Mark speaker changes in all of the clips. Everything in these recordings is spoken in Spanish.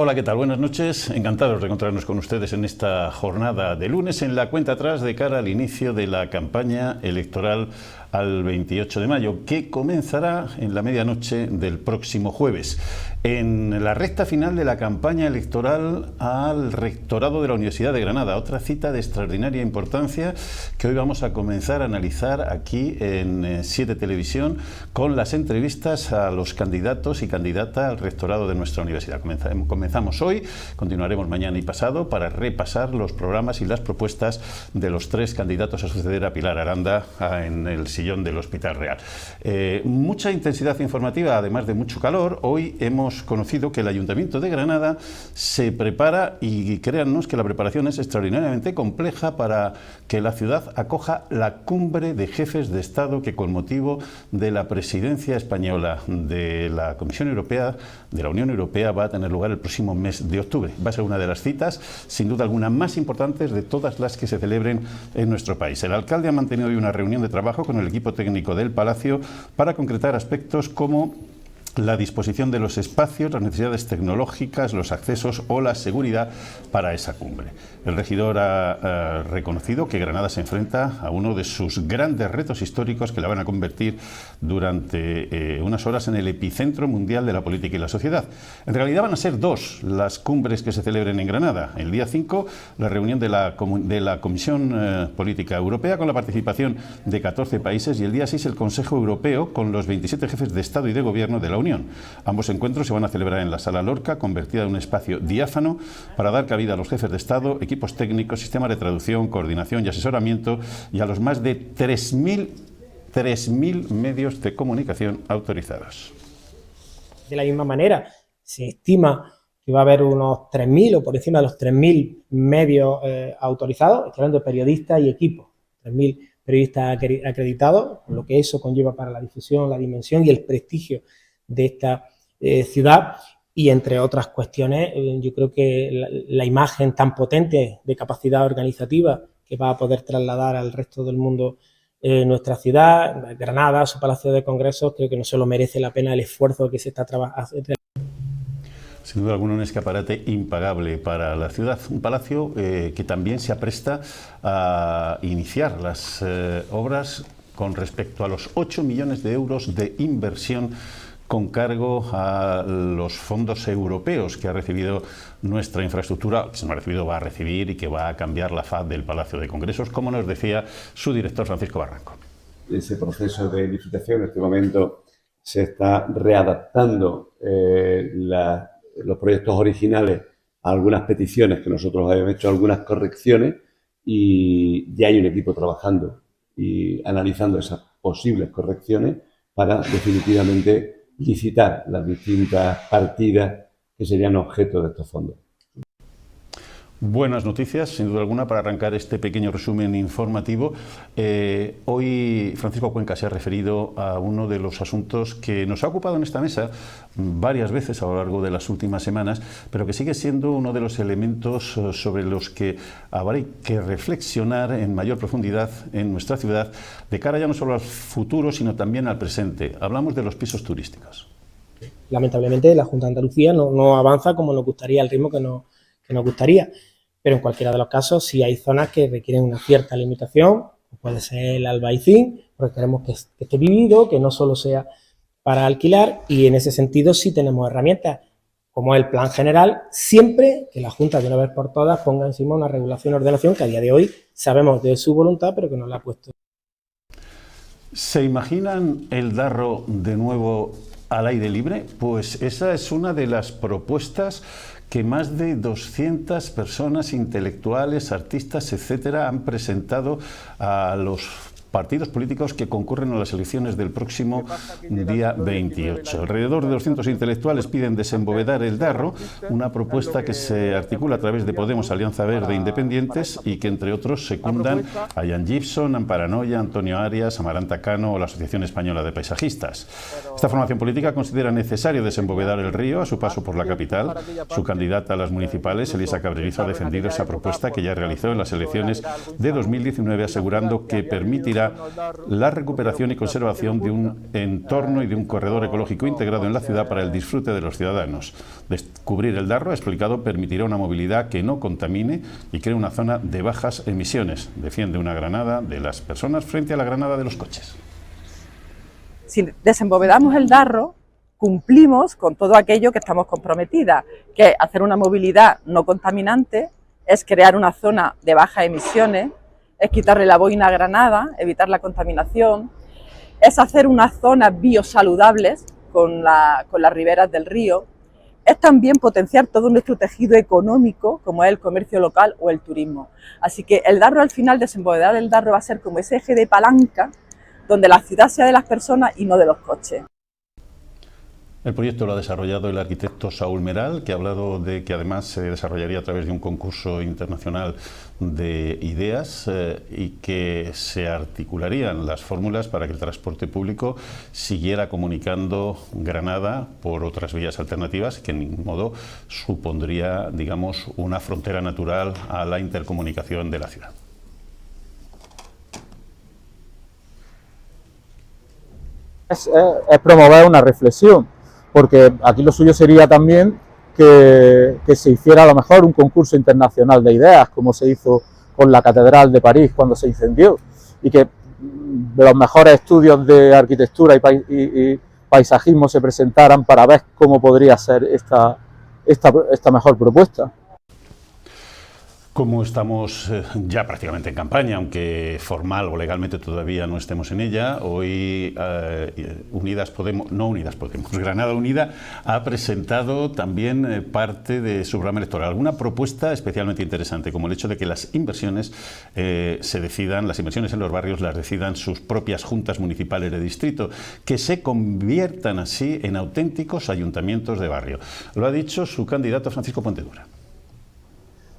Speaker 1: Hola, ¿qué tal? Buenas noches. Encantados de encontrarnos con ustedes en esta jornada de lunes en la cuenta atrás de cara al inicio de la campaña electoral al 28 de mayo, que comenzará en la medianoche del próximo jueves. En la recta final de la campaña electoral al rectorado de la Universidad de Granada, otra cita de extraordinaria importancia que hoy vamos a comenzar a analizar aquí en 7 Televisión con las entrevistas a los candidatos y candidatas al rectorado de nuestra universidad. Comenzamos hoy, continuaremos mañana y pasado para repasar los programas y las propuestas de los 3 candidatos a suceder a Pilar Aranda en el sillón del Hospital Real. Mucha intensidad informativa, además de mucho calor. Hoy hemos conocido que el Ayuntamiento de Granada se prepara, y créannos que la preparación es extraordinariamente compleja, para que la ciudad acoja la cumbre de jefes de Estado que, con motivo de la presidencia española de la Comisión Europea, de la Unión Europea, va a tener lugar el próximo mes de octubre. Va a ser una de las citas, sin duda alguna, más importantes de todas las que se celebren en nuestro país. El alcalde ha mantenido hoy una reunión de trabajo con el equipo técnico del Palacio para concretar aspectos como la disposición de los espacios, las necesidades tecnológicas, los accesos o la seguridad para esa cumbre. El regidor ha reconocido que Granada se enfrenta a uno de sus grandes retos históricos que la van a convertir durante unas horas en el epicentro mundial de la política y la sociedad. En realidad van a ser 2 las cumbres que se celebren en Granada. El día 5, la reunión de la Comisión Política Europea con la participación de 14 países, y el día 6 el Consejo Europeo con los 27 jefes de Estado y de Gobierno de la Unión. Ambos encuentros se van a celebrar en la Sala Lorca, convertida en un espacio diáfano para dar cabida a los jefes de Estado, equipos técnicos, sistemas de traducción, coordinación y asesoramiento, y a los más de 3.000 medios de comunicación autorizados.
Speaker 2: De la misma manera, se estima que va a haber unos 3.000 o por encima de los 3.000 medios autorizados, estoy hablando de periodistas y equipos, 3.000 periodistas acreditados, lo que eso conlleva para la difusión, la dimensión y el prestigio de esta ciudad. Y entre otras cuestiones, yo creo que la imagen tan potente de capacidad organizativa que va a poder trasladar al resto del mundo nuestra ciudad, Granada, su Palacio de Congresos, creo que no solo merece la pena el esfuerzo que se está trabajando.
Speaker 1: Sin duda alguna, un escaparate impagable para la ciudad. Un palacio que también se apresta a iniciar las obras con respecto a los 8 millones de euros de inversión con cargo a los fondos europeos que ha recibido nuestra infraestructura, que se no ha recibido, va a recibir, y que va a cambiar la faz del Palacio de Congresos, como nos decía su director, Francisco Barranco.
Speaker 3: Ese proceso de licitación en este momento se está readaptando los proyectos originales a algunas peticiones que nosotros habíamos hecho, algunas correcciones, y ya hay un equipo trabajando y analizando esas posibles correcciones para definitivamente licitar las distintas partidas que serían objeto de estos fondos.
Speaker 1: Buenas noticias, sin duda alguna, para arrancar este pequeño resumen informativo. Hoy Francisco Cuenca se ha referido a uno de los asuntos que nos ha ocupado en esta mesa varias veces a lo largo de las últimas semanas, pero que sigue siendo uno de los elementos sobre los que habrá que reflexionar en mayor profundidad en nuestra ciudad, de cara ya no solo al futuro, sino también al presente. Hablamos de los pisos turísticos.
Speaker 2: Lamentablemente, la Junta de Andalucía no avanza como nos gustaría, al ritmo que nos gustaría. Pero en cualquiera de los casos sí hay zonas que requieren una cierta limitación, puede ser el Albaicín, porque queremos que esté vivido, que no solo sea para alquilar, y en ese sentido sí tenemos herramientas, como el plan general, siempre que la Junta de una vez por todas ponga encima una regulación y ordenación que a día de hoy sabemos de su voluntad, pero que no la ha puesto.
Speaker 1: ¿Se imaginan el Darro de nuevo al aire libre? Pues esa es una de las propuestas que más de 200 personas intelectuales, artistas, etcétera, han presentado a los partidos políticos que concurren a las elecciones del próximo día 28. Alrededor de 200 intelectuales piden desembovedar el Darro, una propuesta que se articula a través de Podemos, Alianza Verde e Independientes, y que entre otros secundan a Ian Gibson, Amparanoia, Antonio Arias, Amaranta Cano o la Asociación Española de Paisajistas. Esta formación política considera necesario desembovedar el río a su paso por la capital. Su candidata a las municipales, Elisa Cabrerizo, ha defendido esa propuesta que ya realizó en las elecciones de 2019, asegurando que permitirá permitirá la recuperación y conservación de un entorno y de un corredor ecológico integrado en la ciudad para el disfrute de los ciudadanos. Descubrir el Darro, ha explicado, permitirá una movilidad que no contamine y cree una zona de bajas emisiones. Defiende una Granada de las personas frente a la Granada de los coches.
Speaker 4: Si desembovedamos el Darro, cumplimos con todo aquello que estamos comprometidas, que es hacer una movilidad no contaminante, es crear una zona de bajas emisiones, es quitarle la boina a Granada, evitar la contaminación, es hacer unas zonas biosaludables con las riberas del río, es también potenciar todo nuestro tejido económico, como es el comercio local o el turismo. Así que el Darro, al final, desembovedar el Darro va a ser como ese eje de palanca donde la ciudad sea de las personas y no de los coches.
Speaker 1: El proyecto lo ha desarrollado el arquitecto Saúl Meral, que ha hablado de que además se desarrollaría a través de un concurso internacional de ideas y que se articularían las fórmulas para que el transporte público siguiera comunicando Granada por otras vías alternativas, que en ningún modo supondría, digamos, una frontera natural a la intercomunicación de la ciudad.
Speaker 5: Es promover una reflexión, porque aquí lo suyo sería también que se hiciera a lo mejor un concurso internacional de ideas, como se hizo con la Catedral de París cuando se incendió, y que los mejores estudios de arquitectura y paisajismo se presentaran para ver cómo podría ser esta mejor propuesta.
Speaker 1: Como estamos ya prácticamente en campaña, aunque formal o legalmente todavía no estemos en ella, hoy Granada Unida ha presentado también parte de su programa electoral. Alguna propuesta especialmente interesante, como el hecho de que las inversiones las inversiones en los barrios las decidan sus propias juntas municipales de distrito, que se conviertan así en auténticos ayuntamientos de barrio. Lo ha dicho su candidato Francisco Pontedura.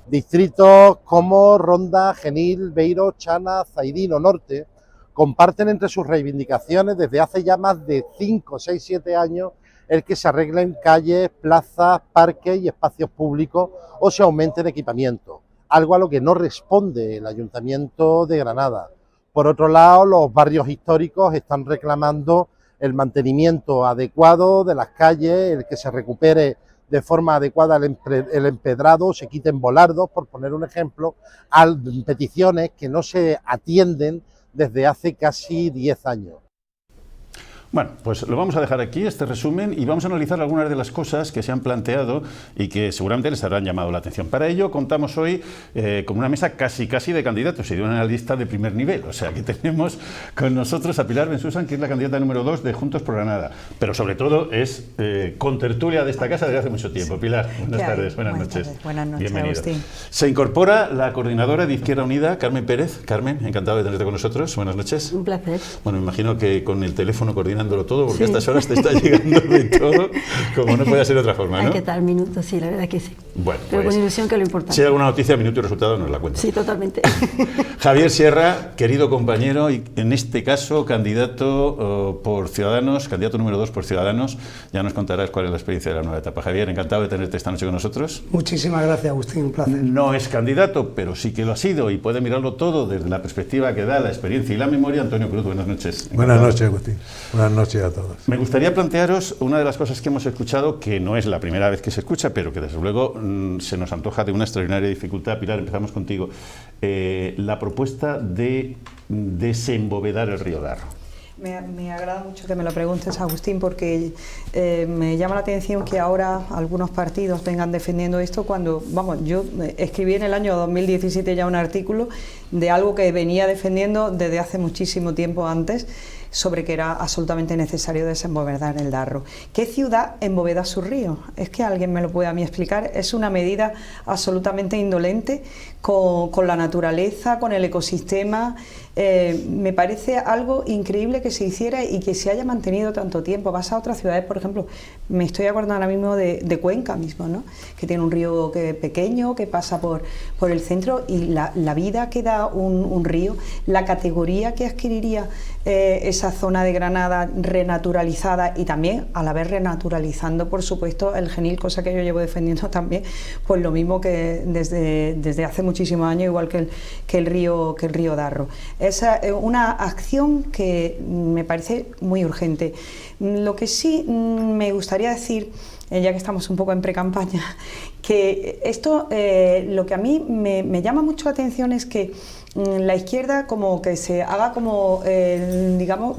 Speaker 6: Distritos como Ronda, Genil, Beiro, Chana, Zaidín o Norte comparten entre sus reivindicaciones desde hace ya más de 5, 6, 7 años el que se arreglen calles, plazas, parques y espacios públicos o se aumenten equipamientos, algo a lo que no responde el Ayuntamiento de Granada. Por otro lado, los barrios históricos están reclamando el mantenimiento adecuado de las calles, el que se recupere de forma adecuada el empedrado, se quiten volardos, por poner un ejemplo, a peticiones que no se atienden desde hace casi 10 años.
Speaker 1: Bueno, pues lo vamos a dejar aquí, este resumen, y vamos a analizar algunas de las cosas que se han planteado y que seguramente les habrán llamado la atención. Para ello contamos hoy con una mesa casi de candidatos y de una lista de primer nivel. O sea que tenemos con nosotros a Pilar Bensusan, que es la candidata número 2 de Juntos por Granada, pero sobre todo es contertulia de esta casa desde hace mucho tiempo. Pilar, buenas tardes, buenas noches.
Speaker 7: Buenas noches,
Speaker 1: bienvenida.
Speaker 7: Agustín.
Speaker 1: Se incorpora la coordinadora de Izquierda Unida, Carmen Pérez. Carmen, encantado de tenerte con nosotros. Buenas noches.
Speaker 7: Un placer.
Speaker 1: Bueno, me imagino que con el teléfono coordinando todo, porque a estas horas te está llegando de todo, como no puede ser de otra forma, ¿no?
Speaker 7: Hay que dar minutos, sí, la verdad que sí.
Speaker 1: Bueno,
Speaker 7: pero
Speaker 1: pues,
Speaker 7: con ilusión, que es lo importante.
Speaker 1: Si hay alguna noticia, minuto y resultado, nos la cuenta.
Speaker 7: Sí, totalmente.
Speaker 1: Javier Sierra, querido compañero, y en este caso candidato por Ciudadanos, candidato número 2 por Ciudadanos, ya nos contarás cuál es la experiencia de la nueva etapa. Javier, encantado de tenerte esta noche con nosotros.
Speaker 8: Muchísimas gracias, Agustín, un placer.
Speaker 1: No es candidato, pero sí que lo ha sido y puede mirarlo todo desde la perspectiva que da la experiencia y la memoria. Antonio Cruz, buenas noches.
Speaker 8: Buenas noches, Agustín. Buenas noches a todos.
Speaker 1: Me gustaría plantearos una de las cosas que hemos escuchado, que no es la primera vez que se escucha, pero que desde luego se nos antoja de una extraordinaria dificultad. Pilar, empezamos contigo. La propuesta de desembovedar el río Darro.
Speaker 9: Me agrada mucho que me lo preguntes, Agustín, porque me llama la atención que ahora algunos partidos vengan defendiendo esto cuando, vamos, yo escribí en el año 2017 ya un artículo de algo que venía defendiendo desde hace muchísimo tiempo antes, sobre que era absolutamente necesario desembovedar el Darro. ¿Qué ciudad emboveda su río? Es que alguien me lo puede a mí explicar. Es una medida absolutamente indolente con la naturaleza, con el ecosistema. Me parece algo increíble que se hiciera y que se haya mantenido tanto tiempo. Vas a otras ciudades, por ejemplo, me estoy acordando ahora mismo de Cuenca mismo, ¿no? Que tiene un río pequeño que pasa por el centro, y la vida que da un río, la categoría que adquiriría esa zona de Granada renaturalizada y también a la vez renaturalizando, por supuesto, el Genil, cosa que yo llevo defendiendo también, pues lo mismo que desde hace muchísimos años, igual que el río Darro. Es una acción que me parece muy urgente. Lo que sí me gustaría decir, ya que estamos un poco en pre-campaña, que esto, lo que a mí me llama mucho la atención es que la izquierda como que se haga como, digamos,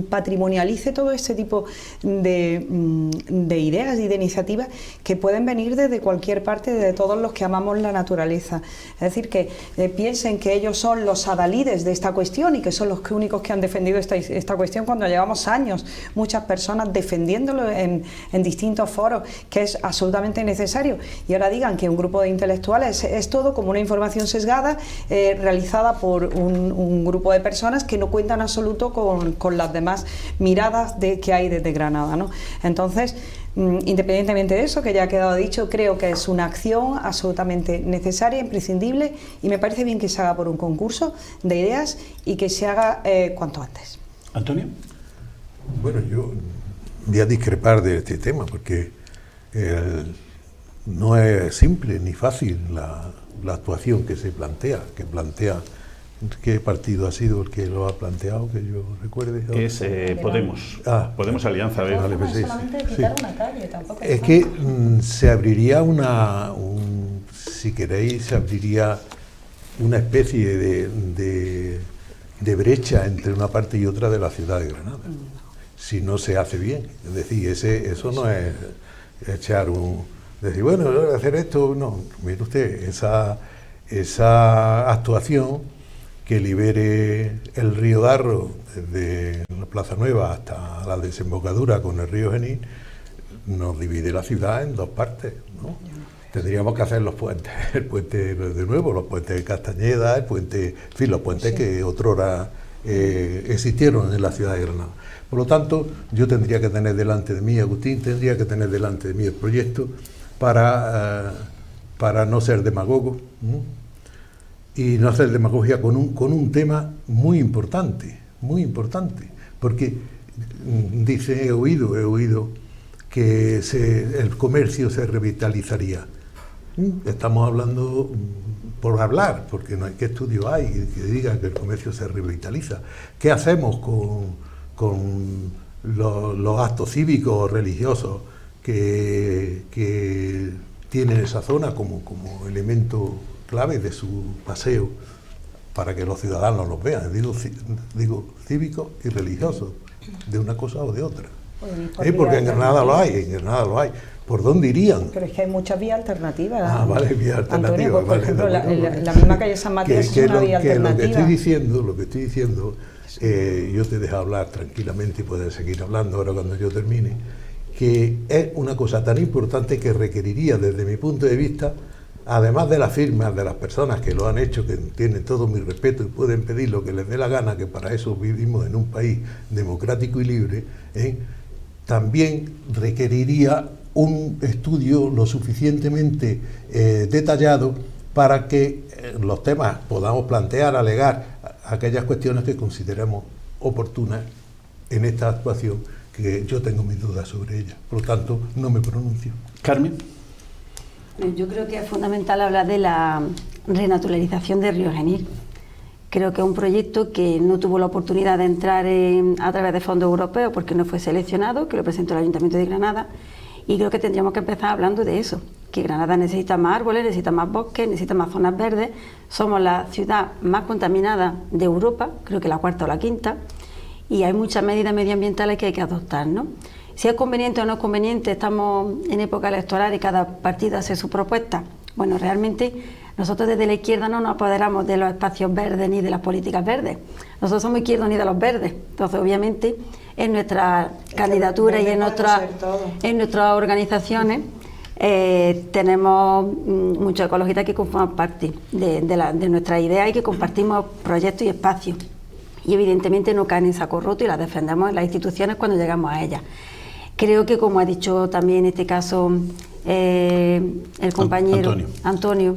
Speaker 9: patrimonialice todo este tipo de ideas y de iniciativas que pueden venir desde cualquier parte, de todos los que amamos la naturaleza. Es decir, que piensen que ellos son los adalides de esta cuestión y que son los únicos que han defendido esta cuestión cuando llevamos años, muchas personas defendiéndolo en distintos foros, que es absolutamente necesario. Y ahora digan que un grupo de intelectuales es todo como una información sesgada realizada por un grupo de personas que no cuentan en absoluto con las demás miradas que hay desde Granada, ¿no? Entonces, independientemente de eso, que ya ha quedado dicho, creo que es una acción absolutamente necesaria, imprescindible, y me parece bien que se haga por un concurso de ideas y que se haga cuanto antes.
Speaker 1: Antonio.
Speaker 8: Bueno, yo voy a discrepar de este tema porque no es simple ni fácil la actuación que se plantea, ¿qué partido ha sido el que lo ha planteado, que yo recuerde?
Speaker 1: Es Podemos. Podemos Alianza.
Speaker 8: Vale, pues
Speaker 9: solamente quitar una calle, tampoco
Speaker 8: es que se abriría si queréis, se abriría una especie de brecha entre una parte y otra de la ciudad de Granada, si no se hace bien. Es decir, eso no es echar decir, bueno, hacer esto, no. Mire usted, esa actuación que libere el río Darro desde la Plaza Nueva hasta la desembocadura con el río Genil nos divide la ciudad en dos partes, ¿no? Tendríamos que hacer los puentes, el puente de nuevo, los puentes de Castañeda, el puente, en fin, los puentes que otrora existieron en la ciudad de Granada. Por lo tanto, yo tendría que tener delante de mí, Agustín tendría que tener delante de mí el proyecto para no ser demagogo, ¿no? Y no hacer demagogia con un tema muy importante, porque he oído que el comercio se revitalizaría. Estamos hablando por hablar, porque no hay qué estudio hay que diga que el comercio se revitaliza. ¿Qué hacemos con los actos cívicos o religiosos que tienen esa zona como elemento clave de su paseo para que los ciudadanos los vean? Digo cívicos y religiosos, de una cosa o de otra. Porque en Granada lo hay, ¿Por dónde irían?
Speaker 9: Pero es que hay muchas vías alternativas.
Speaker 8: Vale, vías alternativas.
Speaker 9: Antonio, pues, por ejemplo, la misma calle San Matías es una vía alternativa.
Speaker 8: Lo que estoy diciendo, yo te dejo hablar tranquilamente y puedes seguir hablando ahora cuando yo termine, que es una cosa tan importante que requeriría, desde mi punto de vista, además de las firmas de las personas que lo han hecho, que tienen todo mi respeto y pueden pedir lo que les dé la gana, que para eso vivimos en un país democrático y libre, también requeriría un estudio lo suficientemente detallado para que los temas podamos plantear, alegar aquellas cuestiones que consideremos oportunas en esta actuación, que yo tengo mis dudas sobre ella. Por lo tanto, no me pronuncio.
Speaker 1: Carmen.
Speaker 7: Yo creo que es fundamental hablar de la renaturalización del río Genil. Creo que es un proyecto que no tuvo la oportunidad de entrar a través de fondos europeos porque no fue seleccionado, que lo presentó el Ayuntamiento de Granada, y creo que tendríamos que empezar hablando de eso, que Granada necesita más árboles, necesita más bosques, necesita más zonas verdes. Somos la ciudad más contaminada de Europa, creo que la cuarta o la quinta, y hay muchas medidas medioambientales que hay que adoptar, ¿no? Si es conveniente o no es conveniente, estamos en época electoral y cada partido hace su propuesta. Bueno, realmente nosotros desde la izquierda no nos apoderamos de los espacios verdes ni de las políticas verdes. Nosotros somos izquierdos ni de los verdes. Entonces, obviamente, en nuestra candidatura y en nuestras organizaciones tenemos muchos ecologistas que conforman parte de nuestra idea y que compartimos proyectos y espacios. Y evidentemente no caen en saco roto y las defendemos en las instituciones cuando llegamos a ellas. Creo que, como ha dicho también en este caso el compañero Antonio,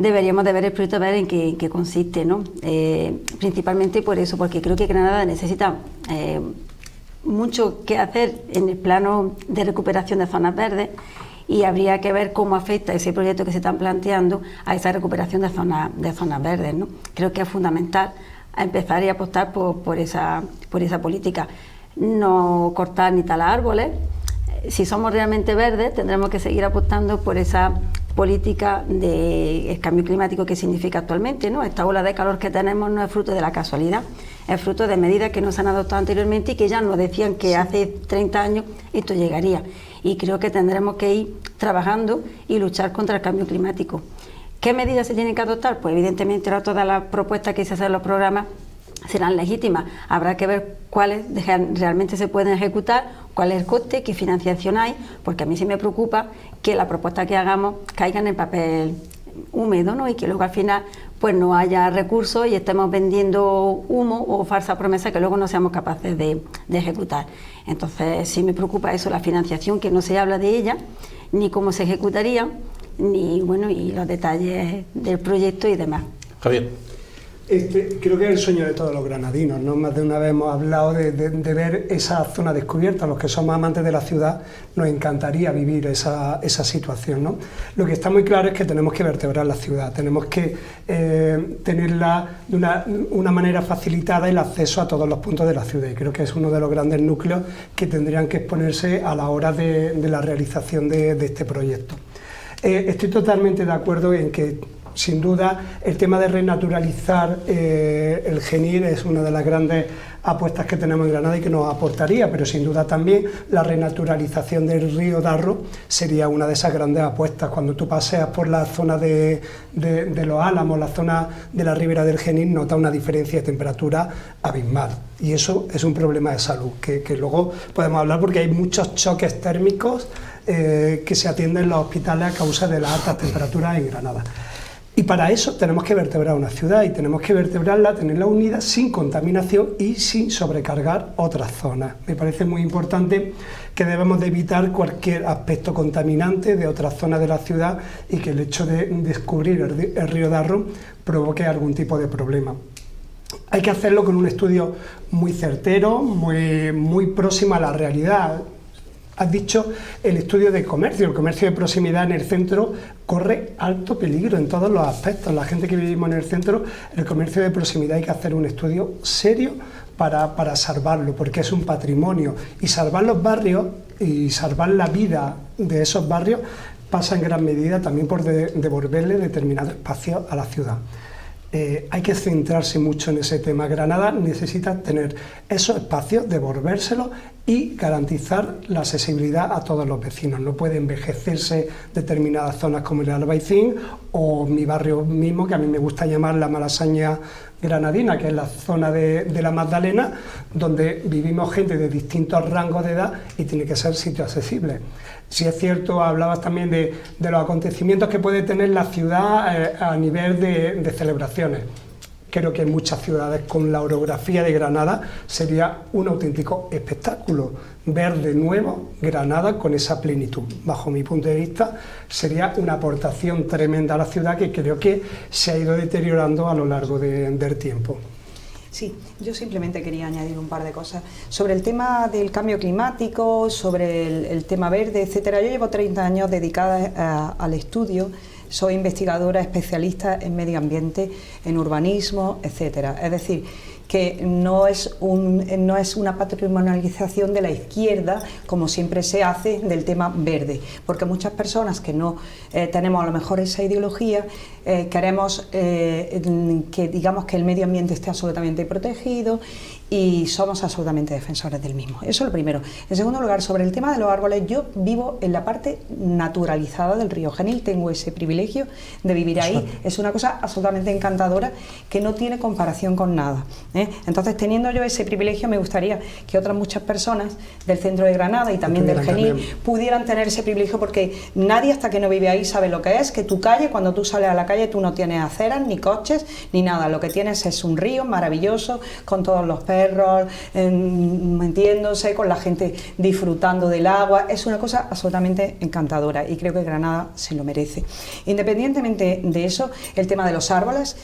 Speaker 7: deberíamos de ver el proyecto, a ver en qué consiste, ¿no? Principalmente por eso, porque creo que Granada necesita mucho que hacer en el plano de recuperación de zonas verdes, y habría que ver cómo afecta ese proyecto que se están planteando a esa recuperación de zonas verdes, ¿no? Creo que es fundamental empezar y apostar por esa política. No cortar ni talar árboles. Si somos realmente verdes, tendremos que seguir apostando por esa política del cambio climático que significa actualmente, ¿no? Esta ola de calor que tenemos no es fruto de la casualidad, es fruto de medidas que no se han adoptado anteriormente y que ya nos decían que hace 30 años esto llegaría. Y creo que tendremos que ir trabajando y luchar contra el cambio climático. ¿Qué medidas se tienen que adoptar? Pues evidentemente ahora todas las propuestas que se hacen en los programas serán legítimas. Habrá que ver cuáles realmente se pueden ejecutar, cuál es el coste, qué financiación hay, porque a mí sí me preocupa que la propuesta que hagamos caiga en papel húmedo, ¿no? Y que luego al final pues no haya recursos y estemos vendiendo humo o falsa promesa que luego no seamos capaces de ejecutar. Entonces sí me preocupa eso, la financiación, que no se habla de ella, ni cómo se ejecutaría, ni y los detalles del proyecto y demás.
Speaker 1: Javier.
Speaker 10: Creo que es el sueño de todos los granadinos, ¿no? Más de una vez hemos hablado de ver esa zona descubierta. Los que somos amantes de la ciudad nos encantaría vivir esa situación, ¿no? Lo que está muy claro es que tenemos que vertebrar la ciudad, tenemos que tenerla de una manera facilitada, el acceso a todos los puntos de la ciudad, y creo que es uno de los grandes núcleos que tendrían que exponerse a la hora de la realización de este proyecto. Estoy totalmente de acuerdo en que, sin duda, el tema de renaturalizar el Genil es una de las grandes apuestas que tenemos en Granada y que nos aportaría, pero sin duda también la renaturalización del río Darro sería una de esas grandes apuestas. Cuando tú paseas por la zona de Los Álamos, la zona de la ribera del Genil, notas una diferencia de temperatura abismal, y eso es un problema de salud que luego podemos hablar, porque hay muchos choques térmicos que se atienden en los hospitales a causa de las altas temperaturas en Granada. Y para eso tenemos que vertebrar una ciudad, y tenemos que vertebrarla, tenerla unida sin contaminación y sin sobrecargar otras zonas. Me parece muy importante que debemos de evitar cualquier aspecto contaminante de otras zonas de la ciudad y que el hecho de descubrir el río Darro provoque algún tipo de problema. Hay que hacerlo con un estudio muy certero, muy próximo a la realidad. Has dicho el estudio de comercio. El comercio de proximidad en el centro corre alto peligro en todos los aspectos. La gente que vivimos en el centro, el comercio de proximidad hay que hacer un estudio serio para salvarlo, porque es un patrimonio. Y salvar los barrios y salvar la vida de esos barrios pasa en gran medida también por devolverle determinados espacios a la ciudad. Hay que centrarse mucho en ese tema. Granada necesita tener esos espacios, devolvérselos y garantizar la accesibilidad a todos los vecinos. No puede envejecerse determinadas zonas como el Albaicín o mi barrio mismo, que a mí me gusta llamar la Malasaña granadina, que es la zona de la Magdalena, donde vivimos gente de distintos rangos de edad y tiene que ser sitio accesible. Si es cierto, hablabas también de los acontecimientos que puede tener la ciudad a nivel de celebraciones. Creo que en muchas ciudades con la orografía de Granada sería un auténtico espectáculo ver de nuevo Granada con esa plenitud. Bajo mi punto de vista sería una aportación tremenda a la ciudad que creo que se ha ido deteriorando a lo largo del tiempo.
Speaker 9: Sí, yo simplemente quería añadir un par de cosas sobre el tema del cambio climático, sobre el tema verde, etcétera. Yo llevo 30 años dedicada al estudio. Soy investigadora especialista en medio ambiente, en urbanismo, etcétera. Es decir, que no es una patrimonialización de la izquierda, como siempre se hace, del tema verde, porque muchas personas que no tenemos a lo mejor esa ideología, queremos que digamos que el medio ambiente esté absolutamente protegido y somos absolutamente defensores del mismo. Eso es lo primero. En segundo lugar, sobre el tema de los árboles, yo vivo en la parte naturalizada del río Genil, tengo ese privilegio de vivir ahí, es una cosa absolutamente encantadora que no tiene comparación con nada, ¿eh? Entonces, teniendo yo ese privilegio, me gustaría que otras muchas personas del centro de Granada y también del Genil pudieran tener ese privilegio, porque nadie hasta que no vive ahí sabe lo que es, que tu calle, cuando tú sales a la calle, tú no tienes aceras, ni coches, ni nada, lo que tienes es un río maravilloso, con todos los peces perros metiéndose, con la gente disfrutando del agua. Es una cosa absolutamente encantadora y creo que Granada se lo merece. Independientemente de eso, el tema de los árboles,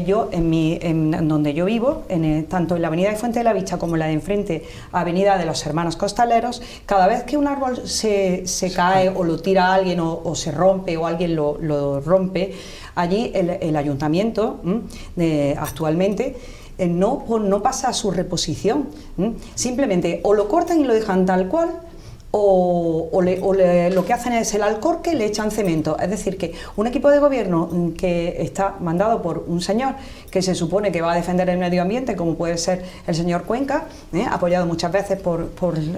Speaker 9: yo en donde yo vivo, tanto en la avenida de Fuente de la Vista como en la de enfrente, avenida de los Hermanos Costaleros, cada vez que un árbol se cae o lo tira alguien o se rompe o alguien lo rompe, allí el ayuntamiento actualmente no pasa a su reposición, simplemente o lo cortan y lo dejan tal cual, o lo que hacen es el alcorque, le echan cemento. Es decir, que un equipo de gobierno que está mandado por un señor que se supone que va a defender el medio ambiente, como puede ser el señor Cuenca, apoyado muchas veces por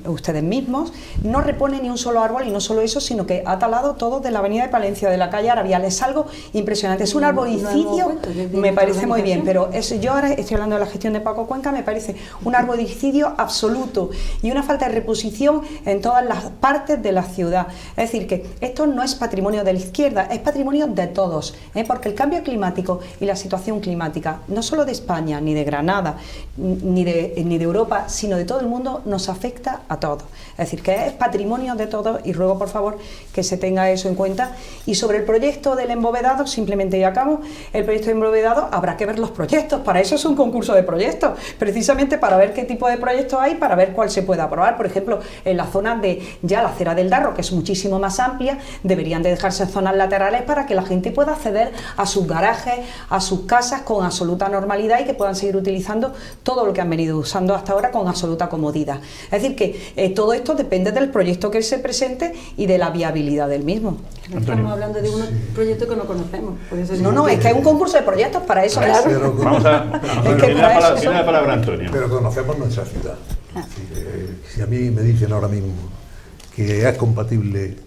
Speaker 9: ustedes mismos, no repone ni un solo árbol, y no solo eso, sino que ha talado todo de la avenida de Palencia, de la calle Arabial. Es algo impresionante, es un arboricidio, me parece muy bien, pero yo ahora estoy hablando de la gestión de Paco Cuenca, me parece un arboricidio absoluto y una falta de reposición en todas las partes de la ciudad. Es decir, que esto no es patrimonio de la izquierda, es patrimonio de todos, porque el cambio climático y la situación climática, no solo de España, ni de Granada, ni de Europa, sino de todo el mundo, nos afecta a todos. Es decir, que es patrimonio de todos, y ruego por favor que se tenga eso en cuenta. Y sobre el proyecto del embovedado, simplemente y acabo, el proyecto de embovedado habrá que ver los proyectos, para eso es un concurso de proyectos, precisamente para ver qué tipo de proyectos hay, para ver cuál se puede aprobar. Por ejemplo, en la zona de ya la acera del Darro, que es muchísimo más amplia, deberían de dejarse zonas laterales para que la gente pueda acceder a sus garajes, a sus casas con absoluta normalidad, y que puedan seguir utilizando todo lo que han venido usando hasta ahora con absoluta comodidad. Es decir, que todo esto depende del proyecto que se presente y de la viabilidad del mismo.
Speaker 7: Estamos hablando de un proyecto que no conocemos. Por eso
Speaker 9: es que hay un concurso de proyectos para eso.
Speaker 1: Claro.
Speaker 9: Claro.
Speaker 1: Vamos a tiene la palabra Antonio.
Speaker 8: Pero conocemos nuestra ciudad. Si a mí me dicen ahora mismo que es compatible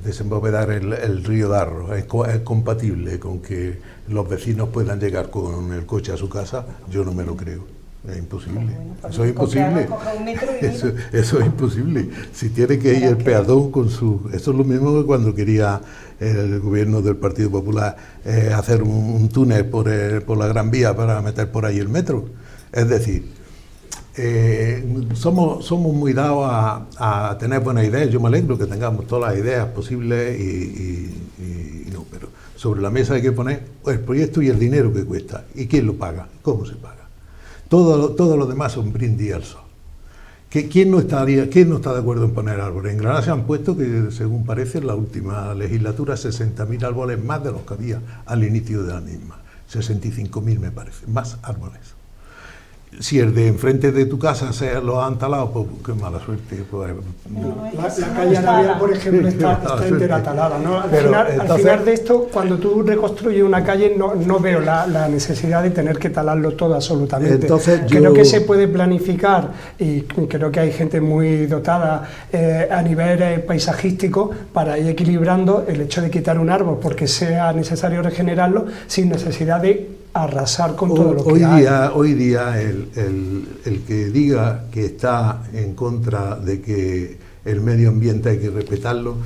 Speaker 8: desembovedar el río Darro, es compatible con que los vecinos puedan llegar con el coche a su casa, yo no me lo creo. Es imposible. Bueno, eso es imposible. Eso es imposible. Si tiene que ir el peatón con su... Eso es lo mismo que cuando quería el gobierno del Partido Popular hacer un túnel por la Gran Vía para meter por ahí el metro. Es decir, somos muy dados a tener buenas ideas. Yo me alegro que tengamos todas las ideas posibles y no, pero sobre la mesa hay que poner el proyecto y el dinero que cuesta. ¿Y quién lo paga? ¿Cómo se paga? Todo lo demás son brindis al sol. ¿Quién no está de acuerdo en poner árboles? En Granada se han puesto, que según parece, en la última legislatura, 60.000 árboles más de los que había al inicio de la misma. 65.000 me parece, más árboles. Si el de enfrente de tu casa se lo han talado, pues qué mala suerte. Pues,
Speaker 10: la calle Arabial, por ejemplo, está entera talada, ¿no? Al final de esto, cuando tú reconstruyes una calle, no veo la necesidad de tener que talarlo todo absolutamente. Creo que se puede planificar, y creo que hay gente muy dotada a nivel paisajístico para ir equilibrando el hecho de quitar un árbol porque sea necesario regenerarlo sin necesidad de arrasar con todo lo que hay.
Speaker 8: Hoy día el que diga que está en contra de que el medio ambiente hay que respetarlo,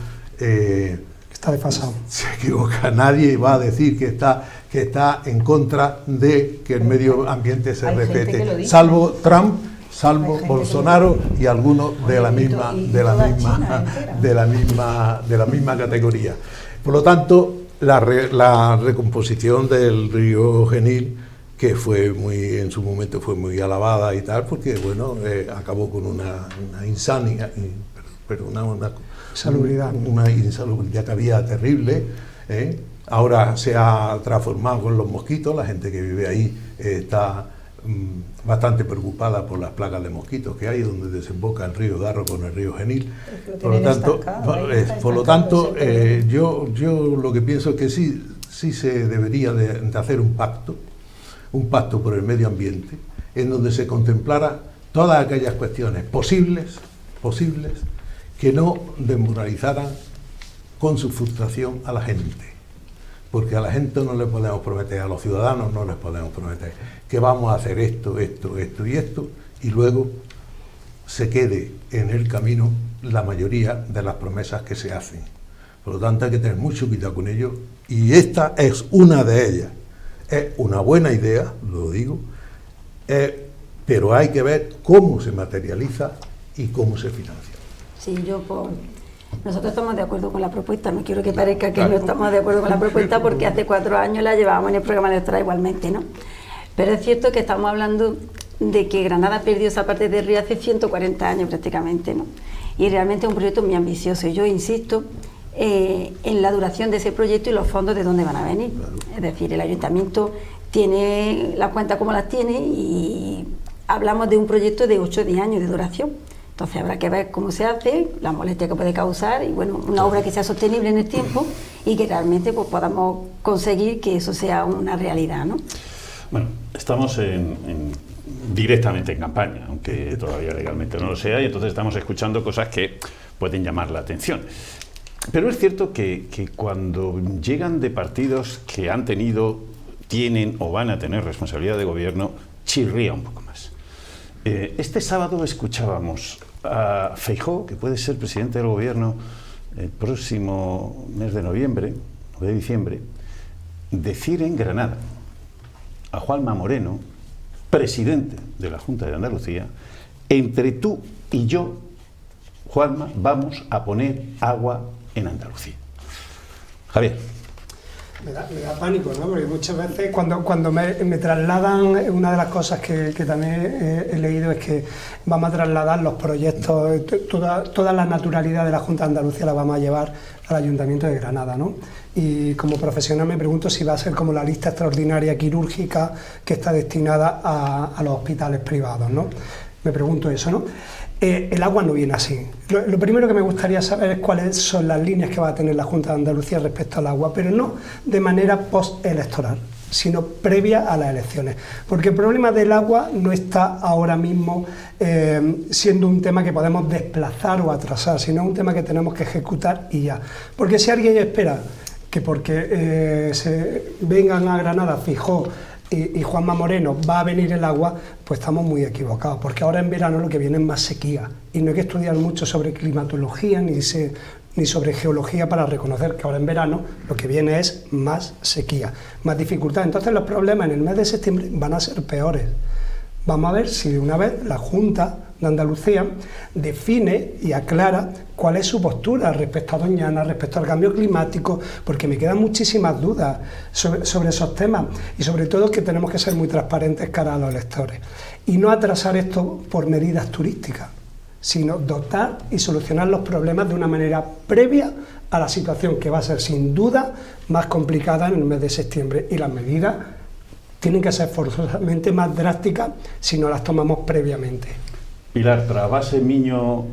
Speaker 10: está desfasado.
Speaker 8: Se equivoca. Nadie va a decir que está en contra de que el medio ambiente se respete, salvo Trump, salvo Bolsonaro y algunos de la misma categoría. Por lo tanto, la recomposición del río Genil, que en su momento fue muy alabada y tal, porque bueno, acabó con una insania, pero una insalubridad que había terrible. Ahora se ha transformado con los mosquitos, la gente que vive ahí está bastante preocupada por las plagas de mosquitos que hay donde desemboca el río Darro con el río Genil. Por lo tanto, yo lo que pienso es que sí se debería de hacer un pacto por el medio ambiente, en donde se contemplara todas aquellas cuestiones posibles que no desmoralizaran con su frustración a la gente. Porque a la gente no le podemos prometer, a los ciudadanos no les podemos prometer que vamos a hacer esto y esto, y luego se quede en el camino la mayoría de las promesas que se hacen. Por lo tanto, hay que tener mucho cuidado con ello, y esta es una de ellas. Es una buena idea, lo digo, es pero hay que ver cómo se materializa y cómo se financia.
Speaker 7: Sí, nosotros estamos de acuerdo con la propuesta, no quiero que parezca que no estamos de acuerdo con la propuesta porque hace 4 años la llevábamos en el programa electoral igualmente, ¿no? Pero es cierto que estamos hablando de que Granada perdió esa parte de río hace 140 años prácticamente, ¿no? Y realmente es un proyecto muy ambicioso. Yo insisto en la duración de ese proyecto y los fondos de dónde van a venir. Claro. Es decir, el ayuntamiento tiene las cuentas como las tiene y hablamos de un proyecto de 8 o 10 años de duración. Entonces habrá que ver cómo se hace, la molestia que puede causar y bueno, una obra que sea sostenible en el tiempo y que realmente pues, podamos conseguir que eso sea una realidad, ¿no?
Speaker 1: Bueno, estamos directamente en campaña, aunque todavía legalmente no lo sea, y entonces estamos escuchando cosas que pueden llamar la atención. Pero es cierto que cuando llegan de partidos que han tenido, tienen o van a tener responsabilidad de gobierno, chirría un poco más. Este sábado escuchábamos a Feijóo, que puede ser presidente del gobierno el próximo mes de noviembre o de diciembre, decir en Granada a Juanma Moreno, presidente de la Junta de Andalucía, entre tú y yo, Juanma, vamos a poner agua en Andalucía. Javier.
Speaker 10: Me da pánico, ¿no? Porque muchas veces cuando me trasladan, una de las cosas que también he leído es que vamos a trasladar los proyectos, toda la naturalidad de la Junta de Andalucía la vamos a llevar al Ayuntamiento de Granada, ¿no? Y como profesional me pregunto si va a ser como la lista extraordinaria quirúrgica que está destinada a los hospitales privados, ¿no? Me pregunto eso, ¿no? El agua no viene así. Lo primero que me gustaría saber es cuáles son las líneas que va a tener la Junta de Andalucía respecto al agua, pero no de manera postelectoral, sino previa a las elecciones. Porque el problema del agua no está ahora mismo siendo un tema que podemos desplazar o atrasar, sino un tema que tenemos que ejecutar y ya. Porque si alguien espera que porque se vengan a Granada, Feijóo y Juanma Moreno va a venir el agua, pues estamos muy equivocados, porque ahora en verano lo que viene es más sequía y no hay que estudiar mucho sobre climatología ni sobre geología para reconocer que ahora en verano lo que viene es más sequía, más dificultad. Entonces los problemas en el mes de septiembre van a ser peores. Vamos a ver si de una vez la Junta de Andalucía define y aclara cuál es su postura respecto a Doñana, respecto al cambio climático, porque me quedan muchísimas dudas sobre esos temas y sobre todo que tenemos que ser muy transparentes cara a los electores y no atrasar esto por medidas turísticas, sino dotar y solucionar los problemas de una manera previa a la situación que va a ser sin duda más complicada en el mes de septiembre y las medidas tienen que ser forzosamente más drásticas si no las tomamos previamente.
Speaker 1: Pilar, trabase Miño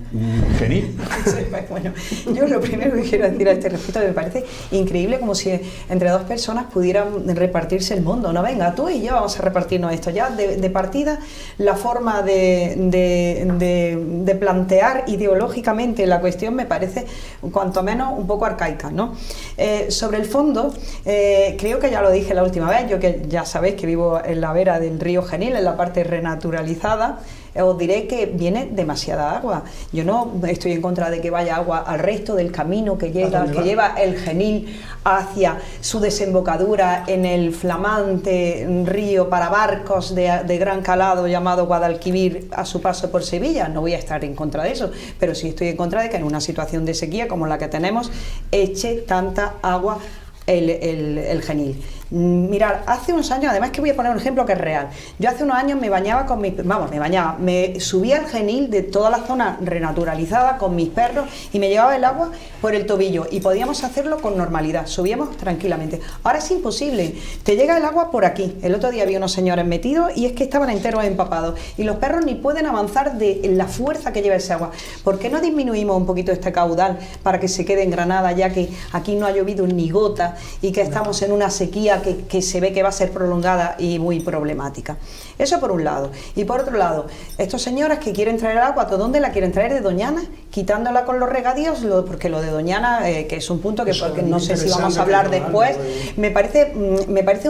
Speaker 1: Genil.
Speaker 9: Bueno, yo lo primero que quiero decir a este respecto, me parece increíble como si entre dos personas pudieran repartirse el mundo, ¿no? Venga, tú y yo vamos a repartirnos esto. Ya de partida, la forma de plantear ideológicamente la cuestión me parece, cuanto menos, un poco arcaica, ¿no? Sobre el fondo, creo que ya lo dije la última vez, yo que ya sabéis que vivo en la vera del río Genil, en la parte renaturalizada, os diré que viene demasiada agua. Yo no estoy en contra de que vaya agua al resto del camino que lleva el Genil hacia su desembocadura en el flamante río para barcos de gran calado llamado Guadalquivir a su paso por Sevilla. No voy a estar en contra de eso, pero sí estoy en contra de que en una situación de sequía como la que tenemos eche tanta agua el Genil. Mirad, hace unos años, además que voy a poner un ejemplo que es real, yo hace unos años me bañaba con mis, me subía al Genil de toda la zona renaturalizada con mis perros y me llevaba el agua por el tobillo y podíamos hacerlo con normalidad, subíamos tranquilamente. Ahora es imposible, te llega el agua por aquí. El otro día había unos señores metidos y es que estaban enteros empapados y los perros ni pueden avanzar de la fuerza que lleva ese agua. ¿Por qué no disminuimos un poquito este caudal para que se quede en Granada, ya que aquí no ha llovido ni gota y que estamos en una sequía que se ve que va a ser prolongada y muy problemática? Eso por un lado. Y por otro lado, estos señores que quieren traer el agua, ¿de dónde la quieren traer? ¿De Doñana? Quitándola con los regadíos, porque lo de Doñana, que es un punto que porque no sé si vamos a hablar después, me parece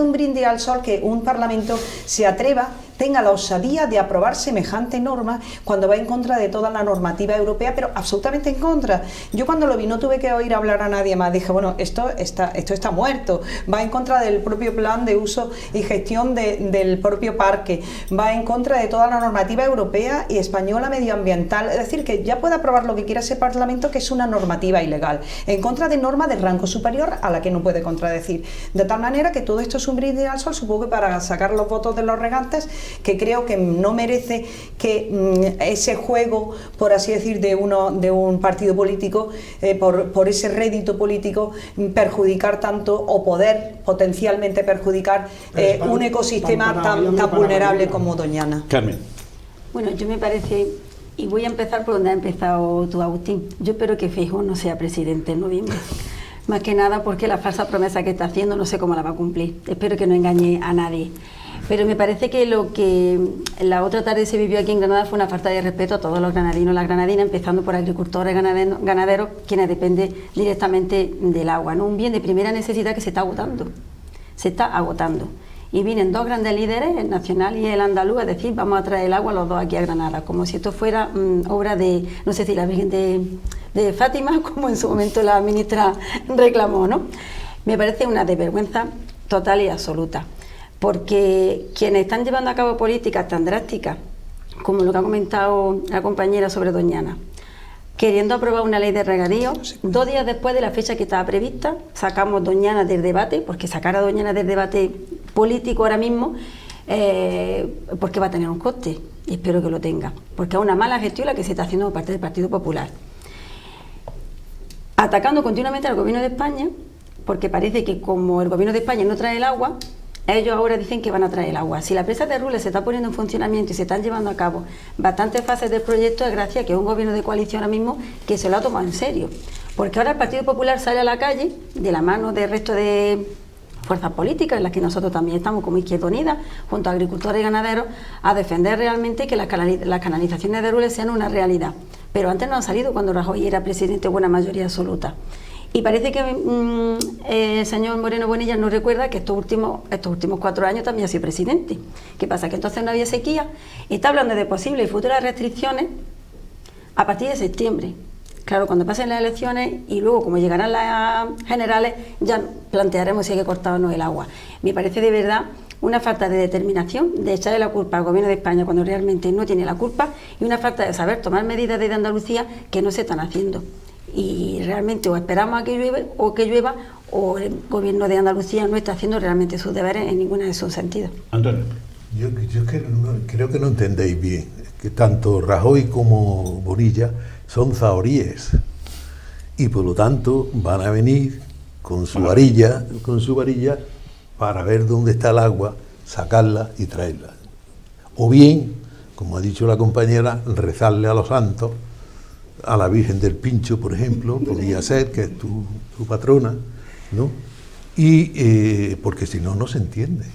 Speaker 9: un brindis al sol que un Parlamento se atreva tenga la osadía de aprobar semejante norma cuando va en contra de toda la normativa europea, pero absolutamente en contra. Yo cuando lo vi no tuve que oír hablar a nadie más, dije, bueno, esto está muerto, va en contra del propio plan de uso y gestión del propio parque, va en contra de toda la normativa europea y española medioambiental, es decir, que ya puede aprobar lo que quiera ese Parlamento, que es una normativa ilegal, en contra de norma de rango superior a la que no puede contradecir. De tal manera que todo esto es un brindis al sol, supongo que para sacar los votos de los regantes, que creo que no merece que ese juego, por así decir, de un partido político, por ese rédito político, perjudicar tanto o poder potencialmente perjudicar un ecosistema tan vulnerable como Doñana.
Speaker 1: Carmen.
Speaker 7: Bueno, yo me parece, y voy a empezar por donde ha empezado tú, Agustín, yo espero que Feijóo no sea presidente en noviembre. Más que nada porque la falsa promesa que está haciendo no sé cómo la va a cumplir. Espero que no engañe a nadie. Pero me parece que lo que la otra tarde se vivió aquí en Granada fue una falta de respeto a todos los granadinos y las granadinas, empezando por agricultores, ganaderos, quienes dependen directamente del agua, ¿no? Un bien de primera necesidad que se está agotando. Se está agotando. Y vienen dos grandes líderes, el nacional y el andaluz, a decir, vamos a traer el agua los dos aquí a Granada, como si esto fuera obra de, no sé si la Virgen de Fátima, como en su momento la ministra reclamó, ¿no? Me parece una desvergüenza total y absoluta, porque quienes están llevando a cabo políticas tan drásticas, como lo que ha comentado la compañera sobre Doñana, queriendo aprobar una ley de regadío, 2 días después de la fecha que estaba prevista, sacamos Doñana del debate, porque sacar a Doñana del debate político ahora mismo, porque va a tener un coste, y espero que lo tenga, porque es una mala gestión la que se está haciendo por parte del Partido Popular. Atacando continuamente al Gobierno de España, porque parece que como el Gobierno de España no trae el agua, ellos ahora dicen que van a traer el agua. Si la presa de Rules se está poniendo en funcionamiento y se están llevando a cabo bastantes fases del proyecto, es gracias a que es un gobierno de coalición ahora mismo que se lo ha tomado en serio. Porque ahora el Partido Popular sale a la calle, de la mano del resto de fuerzas políticas, en las que nosotros también estamos como Izquierda Unida, junto a agricultores y ganaderos, a defender realmente que las canalizaciones de Rules sean una realidad. Pero antes no han salido cuando Rajoy era presidente de buena mayoría absoluta. Y parece que el señor Moreno Bonilla no recuerda que estos últimos 4 años también ha sido presidente. ¿Qué pasa? Que entonces no había sequía y está hablando de posibles y futuras restricciones a partir de septiembre. Claro, cuando pasen las elecciones y luego, como llegarán las generales, ya plantearemos si hay que cortar o no el agua. Me parece de verdad una falta de determinación de echarle la culpa al Gobierno de España cuando realmente no tiene la culpa, y una falta de saber tomar medidas desde Andalucía que no se están haciendo. Y realmente o esperamos a que llueva o el Gobierno de Andalucía no está haciendo realmente sus deberes en ninguno de sus sentidos.
Speaker 1: Antonio.
Speaker 8: Yo creo que no entendéis bien, que tanto Rajoy como Bonilla son zahoríes y por lo tanto van a venir con su varilla para ver dónde está el agua, sacarla y traerla. O bien, como ha dicho la compañera, rezarle a los santos, a la Virgen del Pincho, por ejemplo, podría ser, que es tu patrona, ¿no? Y porque si no, no se entiende.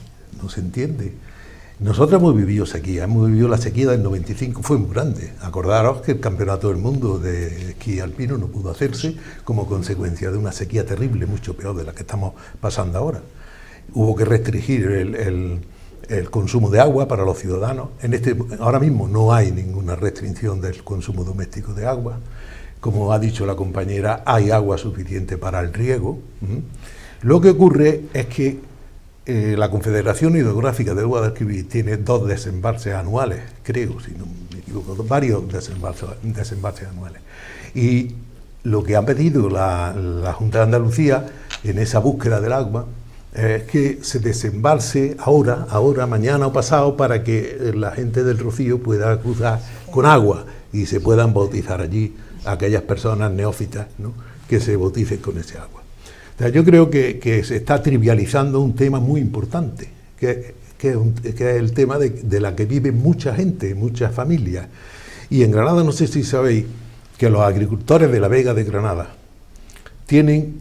Speaker 8: Nosotros hemos vivido sequía, hemos vivido la sequía del 95, fue muy grande. Acordaros que el Campeonato del Mundo de esquí alpino no pudo hacerse como consecuencia de una sequía terrible, mucho peor de la que estamos pasando ahora. Hubo que restringir el consumo de agua para los ciudadanos. Ahora mismo no hay ninguna restricción del consumo doméstico de agua. Como ha dicho la compañera, hay agua suficiente para el riego. Lo que ocurre es que la Confederación Hidrográfica del Guadalquivir tiene 2 desembalses anuales, creo, si no me equivoco, varios desembalses anuales. Y lo que ha pedido la Junta de Andalucía en esa búsqueda del agua es que se desembalse ahora, mañana o pasado, para que la gente del Rocío pueda cruzar con agua y se puedan bautizar allí aquellas personas neófitas, ¿no?, que se bauticen con ese agua. O sea, yo creo que se está trivializando un tema muy importante, que es el tema de la que vive mucha gente, muchas familias. Y en Granada, no sé si sabéis, que los agricultores de la Vega de Granada tienen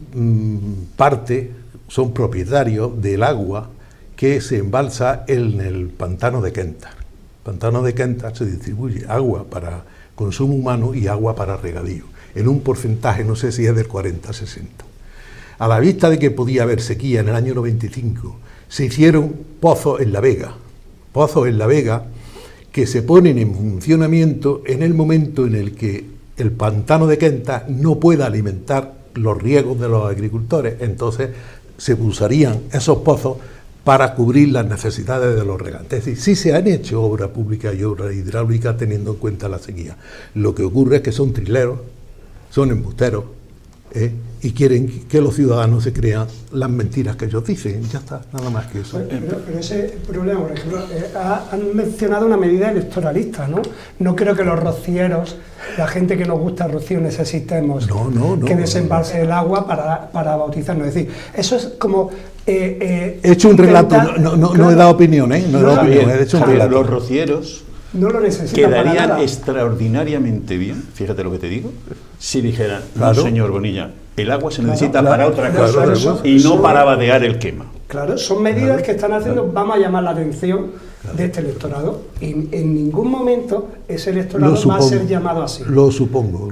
Speaker 8: son propietarios del agua que se embalsa en el pantano de Quentar. El pantano de Quentar se distribuye agua para consumo humano y agua para regadío, en un porcentaje, no sé si es del 40-60. A la vista de que podía haber sequía en el año 95, se hicieron pozos en la Vega, pozos en La Vega que se ponen en funcionamiento en el momento en el que el pantano de Quenta no pueda alimentar los riegos de los agricultores. Entonces se usarían esos pozos para cubrir las necesidades de los regantes. Es decir, sí se han hecho obra pública y obra hidráulica teniendo en cuenta la sequía. Lo que ocurre es que son trileros, son embusteros, y quieren que los ciudadanos se crean las mentiras que ellos dicen. Ya está, nada más que eso.
Speaker 10: Pero ese problema, por ejemplo, han mencionado una medida electoralista, ¿no? No creo que los rocieros, la gente que nos gusta el rocío, necesitemos que desembalse el agua para bautizarnos. Es decir, eso es como...
Speaker 8: he hecho un relato, no he dado opinión, he hecho un relato.
Speaker 1: Los rocieros
Speaker 10: no lo necesitan
Speaker 1: quedarían extraordinariamente bien, fíjate lo que te digo, si dijeran, no señor Bonilla, el agua se necesita para otra cosa y no para vadear el quema.
Speaker 10: Claro, son medidas que están haciendo, vamos a llamar la atención de este electorado, y en ningún momento ese electorado va a ser llamado así.
Speaker 8: Lo supongo.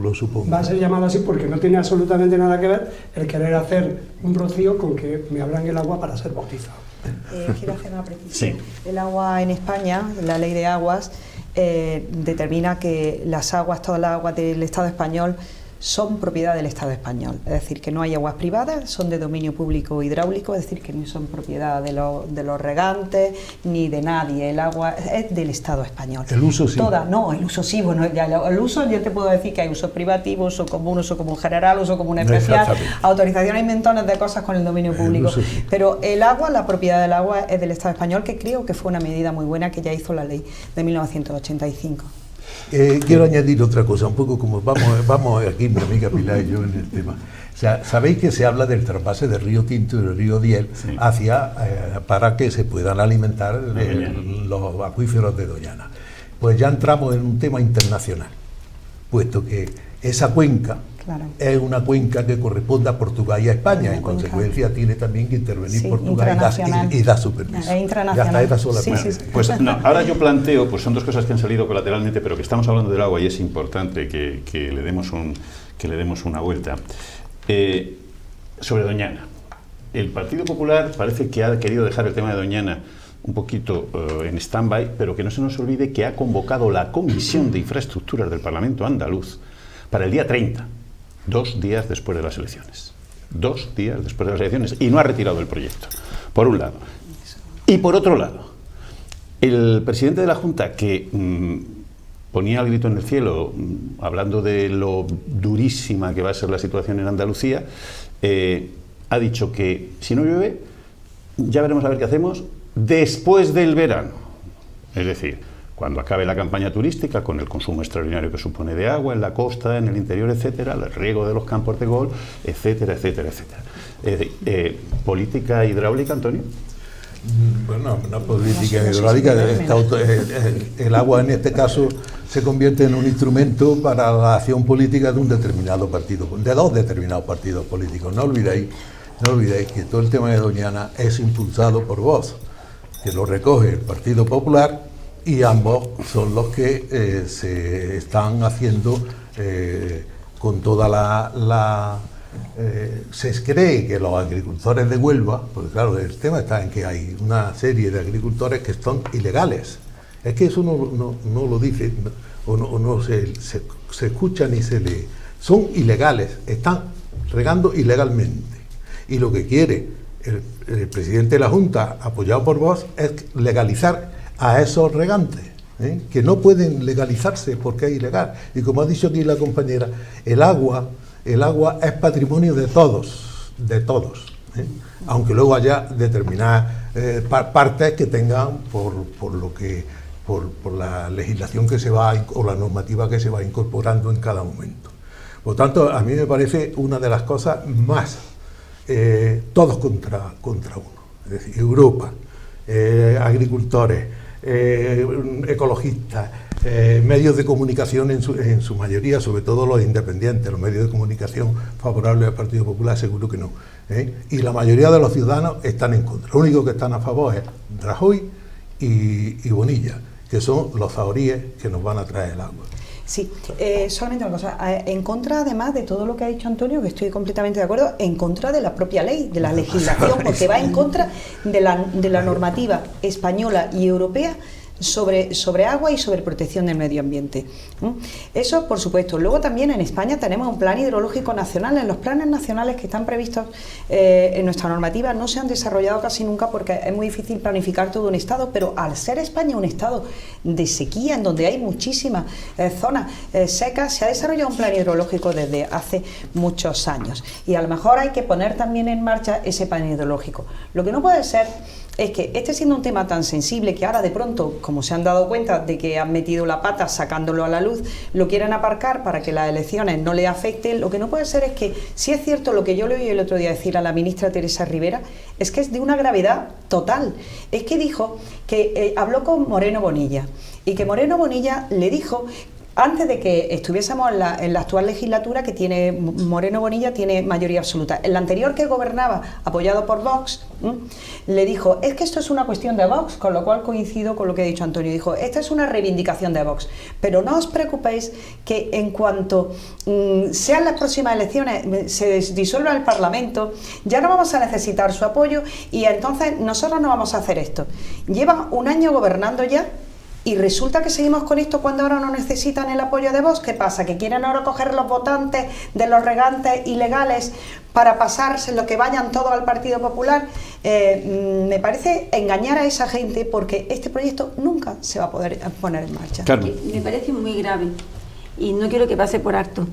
Speaker 10: Va a ser llamado así porque no tiene absolutamente nada que ver el querer hacer un rocío con que me abran el agua para ser bautizado.
Speaker 9: Quiero hacer una precisión.
Speaker 1: Sí.
Speaker 9: El agua en España, la ley de aguas, determina que las aguas, todas las aguas del Estado español, son propiedad del Estado español, es decir, que no hay aguas privadas, son de dominio público hidráulico, es decir, que no son propiedad de los regantes ni de nadie, el agua es del Estado español.
Speaker 8: El uso sí.
Speaker 9: El uso sí, bueno, el uso yo te puedo decir que hay uso privativo, uso común general, uso común especial, autorización, hay montones de cosas con el dominio público, sí. Pero el agua, la propiedad del agua es del Estado español, que creo que fue una medida muy buena que ya hizo la ley de 1985.
Speaker 8: Quiero añadir otra cosa, un poco como vamos aquí mi amiga Pilar y yo en el tema. O sea, sabéis que se habla del trasvase del río Tinto y del río Diel para que se puedan alimentar los acuíferos de Doñana. Pues ya entramos en un tema internacional, puesto que esa cuenca es una cuenca que corresponde a Portugal y a España, en consecuencia tiene también que intervenir Portugal y da su permiso. Ya está, esa sola
Speaker 1: Pues no, ahora yo planteo, pues son dos cosas que han salido colateralmente, pero que estamos hablando del agua y es importante que le demos una vuelta. Sobre Doñana. El Partido Popular parece que ha querido dejar el tema de Doñana un poquito en stand-by, pero que no se nos olvide que ha convocado la Comisión de Infraestructuras del Parlamento andaluz para el día 30, 2 días después de las elecciones. 2 días después de las elecciones, y no ha retirado el proyecto, por un lado. Y por otro lado, el presidente de la Junta, que ponía el grito en el cielo, hablando de lo durísima que va a ser la situación en Andalucía, ha dicho que si no llueve, ya veremos a ver qué hacemos después del verano. Es decir, cuando acabe la campaña turística, con el consumo extraordinario que supone de agua en la costa, en el interior, etcétera, el riego de los campos de golf, etcétera, etcétera, etcétera. ¿Política hidráulica, Antonio?
Speaker 8: Bueno, una política hidráulica, el agua en este caso se convierte en un instrumento para la acción política de un determinado partido, de dos determinados partidos políticos. No olvidéis que todo el tema de Doñana es impulsado por Vox, que lo recoge el Partido Popular, y ambos son los que se están haciendo con toda se cree que los agricultores de Huelva, porque claro, el tema está en que hay una serie de agricultores que son ilegales. Es que eso no lo dice, o no se escucha ni se lee. Son ilegales, están regando ilegalmente. Y lo que quiere el presidente de la Junta, apoyado por Vox, es legalizar a esos regantes, que no pueden legalizarse porque es ilegal. Y como ha dicho aquí la compañera, el agua es patrimonio de todos, aunque luego haya determinadas partes que tengan por la legislación que se va, o la normativa que se va incorporando en cada momento. Por tanto, a mí me parece una de las cosas más, todos contra uno, es decir, Europa, agricultores, ecologistas, medios de comunicación en su mayoría, sobre todo los independientes, los medios de comunicación favorables al Partido Popular, seguro que no. Y la mayoría de los ciudadanos están en contra. Lo único que están a favor es Rajoy y Bonilla, que son los zahoríes que nos van a traer el agua.
Speaker 9: Sí, solamente una cosa, en contra además de todo lo que ha dicho Antonio, que estoy completamente de acuerdo, en contra de la propia ley, de la legislación, porque va en contra de la normativa española y europea sobre agua y sobre protección del medio ambiente. Eso, por supuesto. Luego también en España tenemos un plan hidrológico nacional. En los planes nacionales que están previstos en nuestra normativa no se han desarrollado casi nunca porque es muy difícil planificar todo un estado, pero al ser España un estado de sequía, en donde hay muchísimas zonas secas, se ha desarrollado un plan hidrológico desde hace muchos años. Y a lo mejor hay que poner también en marcha ese plan hidrológico. Lo que no puede ser es que siendo un tema tan sensible que ahora de pronto, como se han dado cuenta de que han metido la pata sacándolo a la luz, lo quieren aparcar para que las elecciones no le afecten. Lo que no puede ser es que, si es cierto lo que yo le oí el otro día decir a la ministra Teresa Rivera, es que es de una gravedad total. Es que dijo que habló con Moreno Bonilla y que Moreno Bonilla le dijo, antes de que estuviésemos en la actual legislatura, que tiene Moreno Bonilla tiene mayoría absoluta. El anterior, que gobernaba apoyado por Vox, le dijo, es que esto es una cuestión de Vox, con lo cual coincido con lo que ha dicho Antonio. Dijo, esta es una reivindicación de Vox, pero no os preocupéis que en cuanto sean las próximas elecciones, se disuelva el Parlamento, ya no vamos a necesitar su apoyo y entonces nosotros no vamos a hacer esto. Llevan un año gobernando ya, y resulta que seguimos con esto cuando ahora no necesitan el apoyo de Vox. ¿Qué pasa? ¿Que quieren ahora coger los votantes de los regantes ilegales para pasarse lo que vayan todo al Partido Popular? Me parece engañar a esa gente, porque este proyecto nunca se va a poder poner en marcha.
Speaker 1: Carmen.
Speaker 7: Me parece muy grave y no quiero que pase por alto,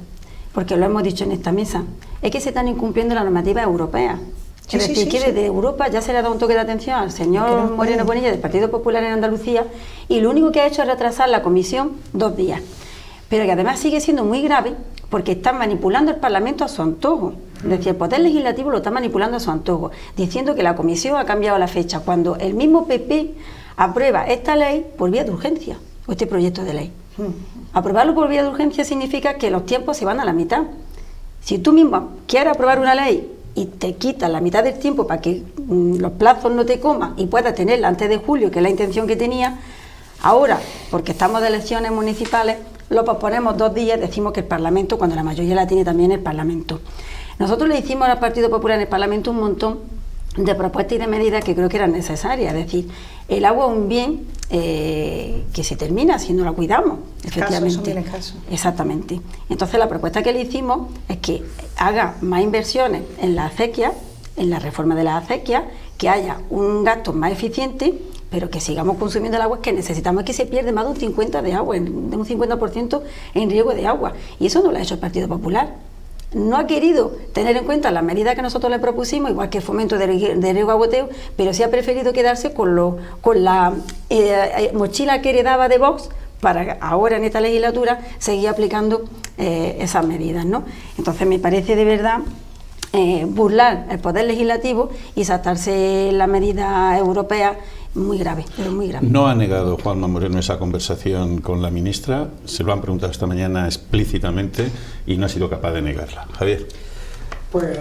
Speaker 7: porque lo hemos dicho en esta mesa, es que se están incumpliendo la normativa europea. Es decir, que desde Europa ya se le ha dado un toque de atención al señor Moreno Bonilla del Partido Popular en Andalucía, y lo único que ha hecho es retrasar la comisión 2 días. Pero que además sigue siendo muy grave porque están manipulando el Parlamento a su antojo. Es decir, el Poder Legislativo lo está manipulando a su antojo, diciendo que la comisión ha cambiado la fecha, cuando el mismo PP aprueba esta ley por vía de urgencia, o este proyecto de ley. Aprobarlo por vía de urgencia significa que los tiempos se van a la mitad. Si tú mismo quieres aprobar una ley y te quitas la mitad del tiempo para que los plazos no te coman y puedas tenerla antes de julio, que es la intención que tenía, ahora, porque estamos de elecciones municipales, lo posponemos 2 días, decimos que el Parlamento, cuando la mayoría la tiene también el Parlamento. Nosotros le hicimos al Partido Popular en el Parlamento un montón de propuestas y de medidas que creo que eran necesarias. Es decir, el agua es un bien que se termina si no la cuidamos, efectivamente. Exactamente. Entonces la propuesta que le hicimos es que haga más inversiones en la acequia, en la reforma de las acequias, que haya un gasto más eficiente, pero que sigamos consumiendo el agua que necesitamos. Es que se pierde más de un 50% de agua, de un 50% en riego de agua, y eso no lo ha hecho el Partido Popular. No ha querido tener en cuenta las medidas que nosotros le propusimos, igual que el fomento de riego a goteo, pero sí ha preferido quedarse con la mochila que heredaba de Vox para ahora en esta legislatura seguir aplicando esas medidas, ¿no? Entonces me parece de verdad burlar el Poder Legislativo y saltarse las medidas europeas. Muy grave, pero muy grave.
Speaker 1: No ha negado Juanma Moreno esa conversación con la ministra, se lo han preguntado esta mañana explícitamente y no ha sido capaz de negarla. Javier.
Speaker 10: Pues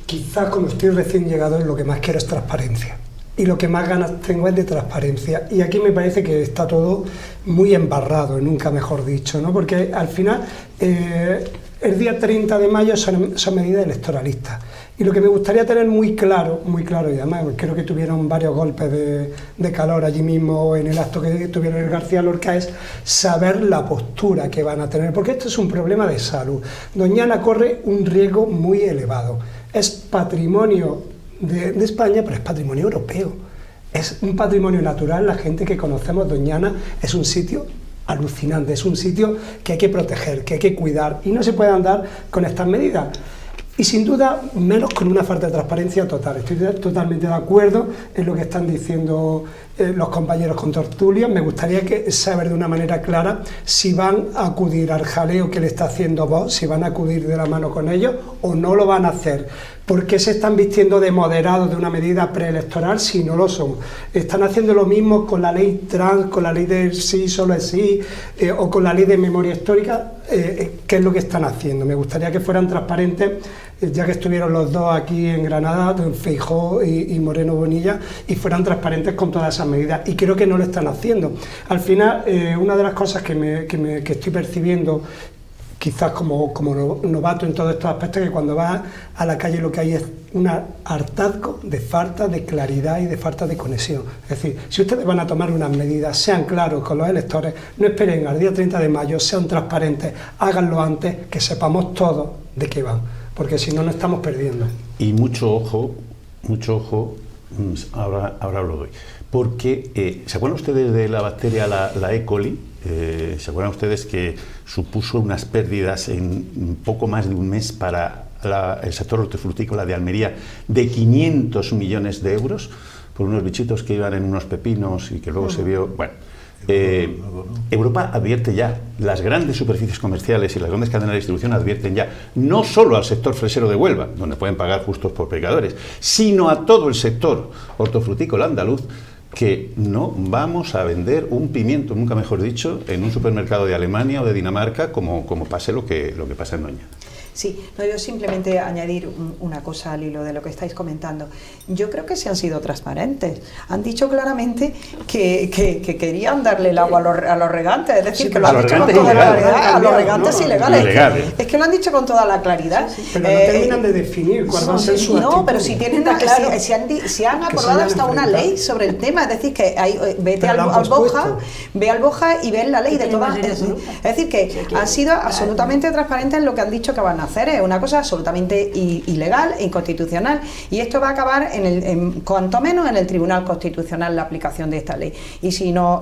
Speaker 10: quizás, como estoy recién llegado, lo que más quiero es transparencia. Y lo que más ganas tengo es de transparencia. Y aquí me parece que está todo muy embarrado, nunca mejor dicho, ¿no? Porque al final, el día 30 de mayo son medidas electoralistas. Y lo que me gustaría tener muy claro, y además creo que tuvieron varios golpes de calor allí mismo en el acto que tuvieron el García Lorca, es saber la postura que van a tener, porque esto es un problema de salud. Doñana corre un riesgo muy elevado. Es patrimonio de España, pero es patrimonio europeo. Es un patrimonio natural. La gente que conocemos Doñana es un sitio alucinante, es un sitio que hay que proteger, que hay que cuidar, y no se puede andar con estas medidas. Y sin duda, menos con una falta de transparencia total. Estoy totalmente de acuerdo en lo que están diciendo los compañeros con tertulias. Me gustaría saber de una manera clara si van a acudir al jaleo que le está haciendo Vox, si van a acudir de la mano con ellos o no lo van a hacer. ¿Por qué se están vistiendo de moderados de una medida preelectoral si no lo son? Están haciendo lo mismo con la ley trans, con la ley del sí, solo es sí, o con la ley de memoria histórica. ¿Qué es lo que están haciendo? Me gustaría que fueran transparentes, ya que estuvieron los dos aquí en Granada, Feijóo y Moreno Bonilla, y fueran transparentes con todas esas medidas. Y creo que no lo están haciendo. Al final, una de las cosas que estoy percibiendo, quizás como novato en todos estos aspectos, que cuando vas a la calle lo que hay es un hartazgo de falta de claridad y de falta de conexión. Es decir, si ustedes van a tomar unas medidas, sean claros con los electores, no esperen al día 30 de mayo, sean transparentes, háganlo antes, que sepamos todos de qué van, porque si no, nos estamos perdiendo.
Speaker 1: Y mucho ojo, ahora lo doy, porque ¿se acuerdan ustedes de la bacteria, la E. coli? ¿Se acuerdan ustedes que supuso unas pérdidas en poco más de un mes para el sector hortofrutícola de Almería de 500 millones de euros por unos bichitos que iban en unos pepinos y que luego se vio... Bueno, Europa advierte ya, las grandes superficies comerciales y las grandes cadenas de distribución advierten ya, no solo al sector fresero de Huelva, donde pueden pagar justos por pecadores, sino a todo el sector hortofrutícola andaluz, que no vamos a vender un pimiento, nunca mejor dicho, en un supermercado de Alemania o de Dinamarca, como pase lo que pasa en Doñana.
Speaker 9: Sí, no, yo simplemente añadir una cosa al hilo de lo que estáis comentando. Yo creo que se han sido transparentes. Han dicho claramente que querían darle el agua a los regantes, es decir, que lo han dicho con toda la claridad. A los regantes ilegales. Es que lo han dicho con toda la claridad.
Speaker 10: Pero no terminan de definir cuál va a ser su actitud.
Speaker 9: No, pero si tienen si han acordado hasta una ley sobre el tema, es decir, que vete al Boja, ve al Boja y ves la ley de todas. Es decir, que han sido absolutamente transparentes en lo que han dicho que van a hacer. Es una cosa absolutamente ilegal e inconstitucional, y esto va a acabar cuanto menos en el Tribunal Constitucional la aplicación de esta ley, y si no,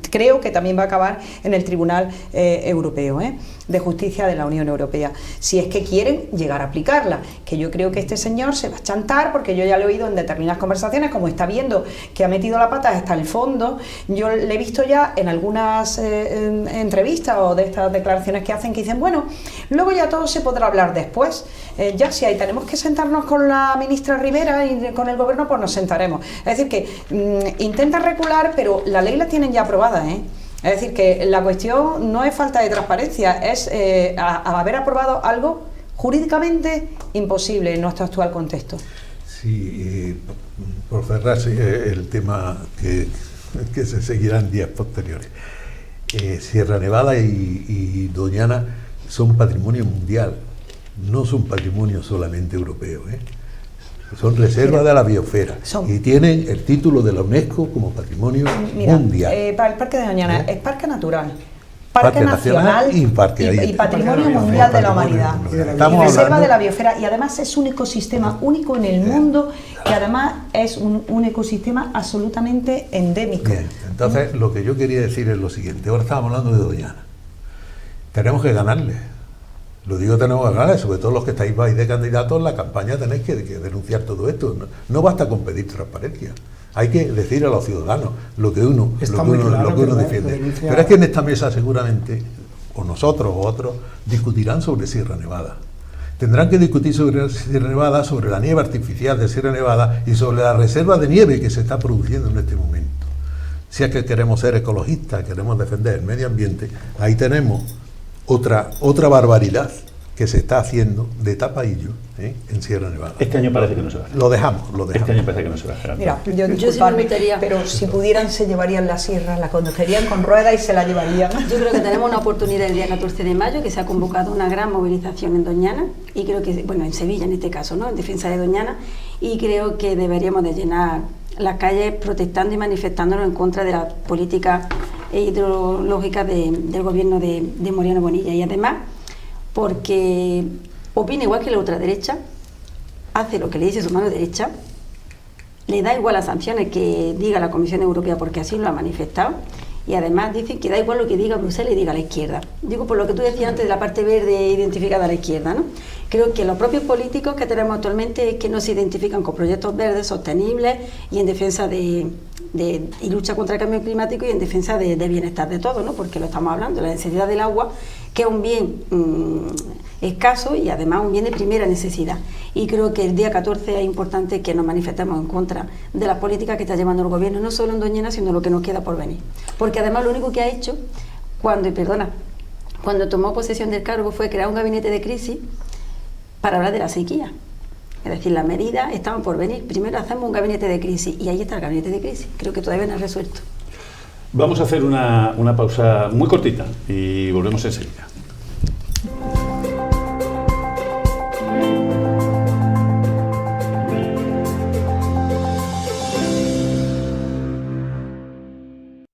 Speaker 9: creo que también va a acabar en el Tribunal Europeo de Justicia de la Unión Europea, si es que quieren llegar a aplicarla, que yo creo que este señor se va a chantar, porque yo ya lo he oído en determinadas conversaciones, como está viendo que ha metido la pata hasta el fondo. Yo le he visto ya en algunas entrevistas o de estas declaraciones que hacen, que dicen, bueno, luego ya todo se podrá hablar después, ya si ahí tenemos que sentarnos con la ministra Rivera y con el gobierno, pues nos sentaremos. Es decir, que intenta recular, pero la ley la tienen ya aprobada, Es decir, que la cuestión no es falta de transparencia, es haber aprobado algo jurídicamente imposible en nuestro actual contexto.
Speaker 8: Sí, por cerrar el tema que se seguirán días posteriores. Sierra Nevada y Doñana son patrimonio mundial, no son patrimonio solamente europeo, son reservas de la biosfera y tienen el título de la UNESCO como patrimonio mundial.
Speaker 9: Para el Parque de Doñana es parque natural, parque nacional y patrimonio mundial de la humanidad, reserva de la biosfera, y además es un ecosistema único en el mundo, que además es un ecosistema absolutamente endémico.
Speaker 8: Bien, entonces lo que yo quería decir es lo siguiente. Ahora estamos hablando de Doñana. Tenemos que ganarle. Lo digo, tenemos que ganarle, sobre todo los que estáis de candidatos en la campaña. Tenéis que denunciar todo esto. No basta con pedir transparencia. Hay que decir a los ciudadanos lo que uno defiende. Pero es que en esta mesa seguramente, o nosotros o otros, discutirán sobre Sierra Nevada. Tendrán que discutir sobre Sierra Nevada, sobre la nieve artificial de Sierra Nevada y sobre la reserva de nieve que se está produciendo en este momento. Si es que queremos ser ecologistas, queremos defender el medio ambiente, ahí tenemos otra barbaridad que se está haciendo de tapadillo en Sierra Nevada.
Speaker 1: Este año parece que no se va a hacer.
Speaker 8: Lo dejamos.
Speaker 1: Este año parece que no se va a hacer.
Speaker 9: Mira, yo sí me metería, pero si pudieran se llevarían la sierra, la conducirían con ruedas y se la llevarían.
Speaker 7: Yo creo que tenemos una oportunidad el día 14 de mayo, que se ha convocado una gran movilización en Doñana, y creo que, bueno, en Sevilla en este caso, ¿no?, en defensa de Doñana, y creo que deberíamos de llenar las calles protestando y manifestándonos en contra de la política hidrológica del gobierno de Moreno Bonilla, y además porque opina igual que la ultraderecha, hace lo que le dice su mano derecha, le da igual las sanciones que diga la Comisión Europea, porque así lo ha manifestado, y además dicen que da igual lo que diga Bruselas y diga la izquierda. Digo por lo que tú decías antes de la parte verde identificada a la izquierda, ¿no? Creo que los propios políticos que tenemos actualmente es que no se identifican con proyectos verdes, sostenibles y en defensa y lucha contra el cambio climático y en defensa de bienestar de todos, ¿no? Porque lo estamos hablando, la necesidad del agua, que es un bien escaso y además un bien de primera necesidad. Y creo que el día 14 es importante que nos manifestemos en contra de las políticas que está llevando el gobierno, no solo en Doñana, sino lo que nos queda por venir. Porque además lo único que ha hecho cuando tomó posesión del cargo fue crear un gabinete de crisis para hablar de la sequía. Es decir, las medidas estaban por venir. Primero hacemos un gabinete de crisis y ahí está el gabinete de crisis. Creo que todavía no ha resuelto.
Speaker 1: Vamos a hacer una pausa muy cortita y volvemos enseguida.